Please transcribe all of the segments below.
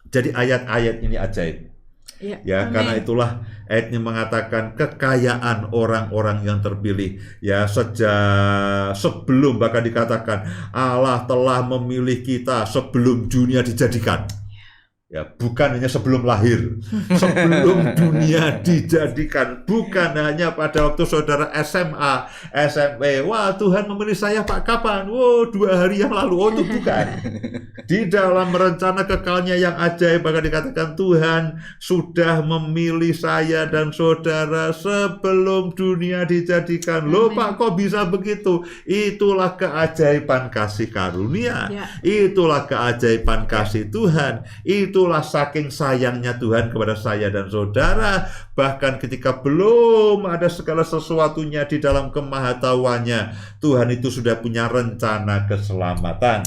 Jadi ayat-ayat ini ajaib. Ya, karena itulah ayat ini mengatakan kekayaan orang-orang yang terpilih. Ya, sejak sebelum bahkan dikatakan Allah telah memilih kita sebelum dunia dijadikan. Ya, bukan hanya sebelum lahir, sebelum dunia dijadikan, bukan hanya pada waktu saudara SMA, SMP, wah Tuhan memilih saya Pak kapan? Wow, 2 hari yang lalu. Oh, itu bukan. Di dalam rencana kekalnya yang ajaib, bahkan dikatakan Tuhan sudah memilih saya dan saudara sebelum dunia dijadikan. Loh Pak, kok bisa begitu? Itulah keajaiban kasih karunia. Itulah keajaiban kasih Tuhan. Itulah saking sayangnya Tuhan kepada saya dan saudara. Bahkan ketika belum ada segala sesuatunya di dalam kemahatauannya, Tuhan itu sudah punya rencana keselamatan.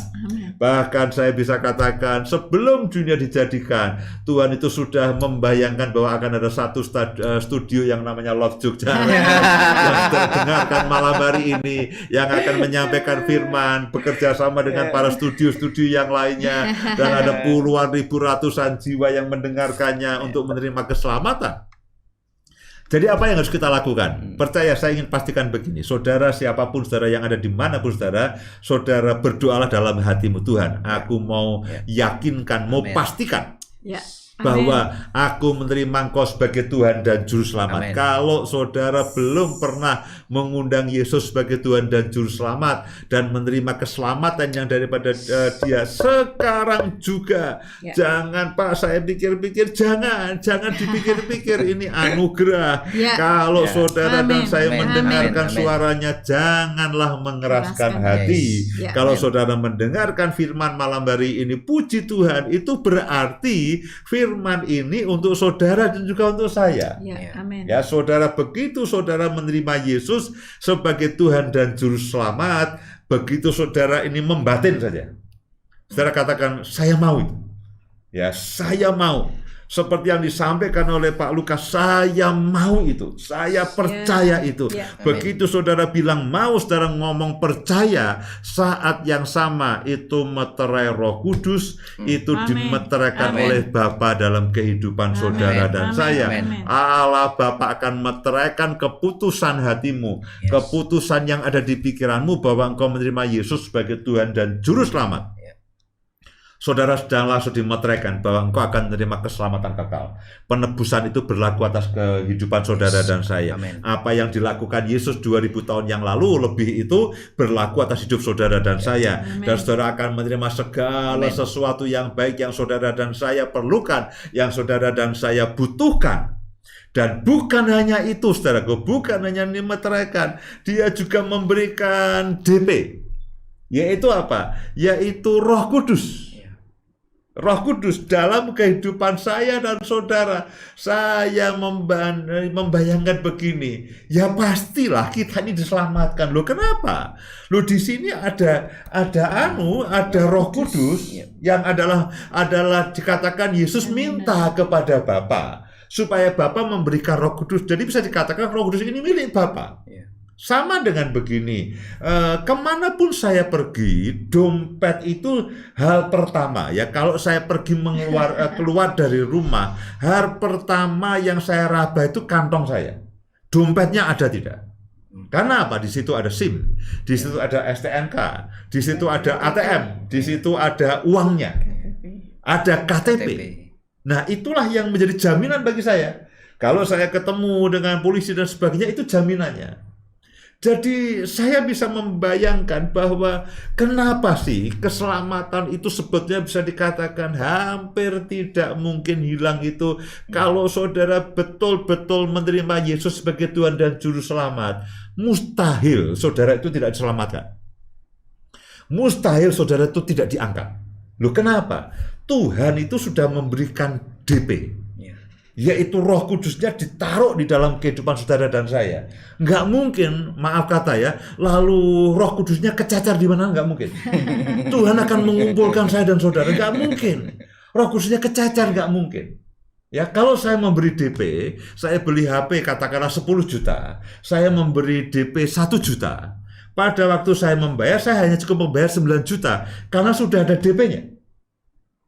Bahkan saya bisa katakan sebelum dunia dijadikan, Tuhan itu sudah membayangkan bahwa akan ada satu studio yang namanya Love Jogja yang terdengarkan malam hari ini, yang akan menyampaikan firman, bekerja sama dengan para studio-studio yang lainnya, dan ada puluhan ribu, ratusan jiwa yang mendengarkannya untuk menerima keselamatan. Jadi apa yang harus kita lakukan? Percaya, saya ingin pastikan begini, saudara, siapapun saudara yang ada dimanapun saudara, saudara berdoalah dalam hatimu, Tuhan, aku mau yakinkan, mau pastikan bahwa aku menerima Engkau sebagai Tuhan dan Juru Selamat. Kalau saudara belum pernah mengundang Yesus sebagai Tuhan dan Juru Selamat dan menerima keselamatan yang daripada Dia sekarang juga, jangan Pak, saya pikir-pikir, jangan dipikir-pikir, ini anugerah. Kalau saudara dan saya mendengarkan suaranya, janganlah mengeraskan hati. Kalau saudara mendengarkan firman malam hari ini, puji Tuhan, itu berarti firman ini untuk saudara dan juga untuk saya. Ya, saudara, begitu saudara menerima Yesus sebagai Tuhan dan Juru Selamat, begitu saudara ini membatin saja, saudara katakan, saya mau itu. Ya, saya mau. Seperti yang disampaikan oleh Pak Lukas, saya mau itu, saya percaya itu. Begitu saudara bilang mau, saudara ngomong percaya, saat yang sama itu meterai Roh Kudus, itu dimeteraikan oleh Bapa dalam kehidupan saudara dan saya. Allah Bapa akan meteraikan keputusan hatimu, keputusan yang ada di pikiranmu bahwa engkau menerima Yesus sebagai Tuhan dan Juru Selamat. Saudara sedang langsung dimeteraikan bahwa engkau akan menerima keselamatan kekal. Penebusan itu berlaku atas kehidupan saudara dan saya. Apa yang dilakukan Yesus 2000 tahun yang lalu lebih itu berlaku atas hidup saudara dan saya. Dan saudara akan menerima segala sesuatu yang baik yang saudara dan saya perlukan, yang saudara dan saya butuhkan. Dan bukan hanya itu, saudaraku, bukan hanya dimeteraikan, Dia juga memberikan DP. Yaitu apa? Yaitu Roh Kudus. Roh Kudus dalam kehidupan saya dan saudara. Saya membayangkan begini, ya pastilah kita ini diselamatkan. Loh, kenapa? Loh, di sini ada Roh Kudus yang adalah dikatakan Yesus minta kepada Bapa supaya Bapa memberikan Roh Kudus. Jadi bisa dikatakan Roh Kudus ini milik Bapa. Sama dengan begini, kemanapun saya pergi, dompet itu hal pertama. Ya, kalau saya pergi keluar dari rumah, hal pertama yang saya raba itu kantong saya. Dompetnya ada tidak? Karena apa? Di situ ada SIM, di situ ada STNK, di situ ada ATM, di situ ada uangnya, ada KTP. Nah, itulah yang menjadi jaminan bagi saya. Kalau saya ketemu dengan polisi dan sebagainya, itu jaminannya. Jadi saya bisa membayangkan bahwa kenapa sih keselamatan itu sebetulnya bisa dikatakan hampir tidak mungkin hilang itu kalau saudara betul-betul menerima Yesus sebagai Tuhan dan Juru Selamat. Mustahil saudara itu tidak diselamatkan. Mustahil saudara itu tidak diangkat. Loh, kenapa? Tuhan itu sudah memberikan DP. Yaitu Roh Kudusnya ditaruh di dalam kehidupan saudara dan saya. Nggak mungkin, maaf kata ya, lalu Roh Kudusnya kecacar di mana? Nggak mungkin. Tuhan akan mengumpulkan saya dan saudara, nggak mungkin. Roh Kudusnya kecacar, nggak mungkin. Ya, kalau saya memberi DP, saya beli HP katakanlah 10 juta, saya memberi DP 1 juta. Pada waktu saya membayar, saya hanya cukup membayar 9 juta, karena sudah ada DP-nya.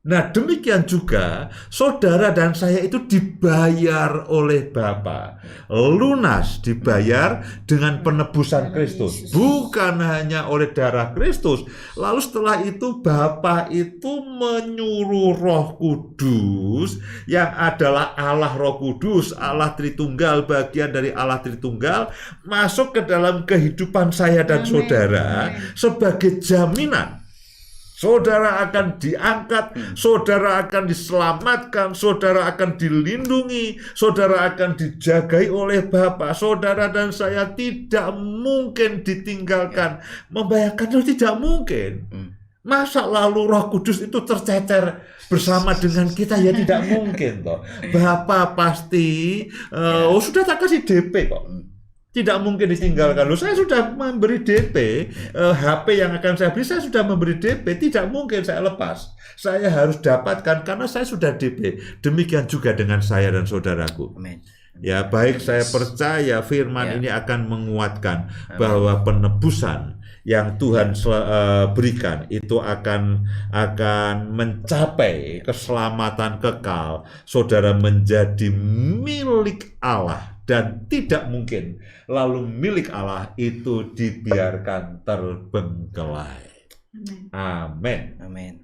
Nah, demikian juga saudara dan saya itu dibayar oleh Bapa. Lunas dibayar dengan penebusan Kristus, bukan hanya oleh darah Kristus. Lalu setelah itu Bapa itu menyuruh Roh Kudus yang adalah Allah Roh Kudus, Allah Tritunggal, bagian dari Allah Tritunggal, masuk ke dalam kehidupan saya dan saudara sebagai jaminan. Saudara akan diangkat, saudara akan diselamatkan, saudara akan dilindungi, saudara akan dijagai oleh Bapa. Saudara dan saya tidak mungkin ditinggalkan. Membayangkan itu tidak mungkin. Masa lalu Roh Kudus itu tercecer bersama dengan kita, ya tidak mungkin toh. Bapa pasti sudah tak kasih DP kok. Tidak mungkin ditinggalkan. Loh, saya sudah memberi DP, HP yang akan saya beli, saya sudah memberi DP, tidak mungkin saya lepas. Saya harus dapatkan karena saya sudah DP. Demikian juga dengan saya dan saudaraku. Amin. Ya, baik, saya percaya firman ini akan menguatkan bahwa penebusan yang Tuhan berikan itu akan mencapai keselamatan kekal. Saudara menjadi milik Allah. Dan tidak mungkin lalu milik Allah itu dibiarkan terbengkelai. Amin. Amin.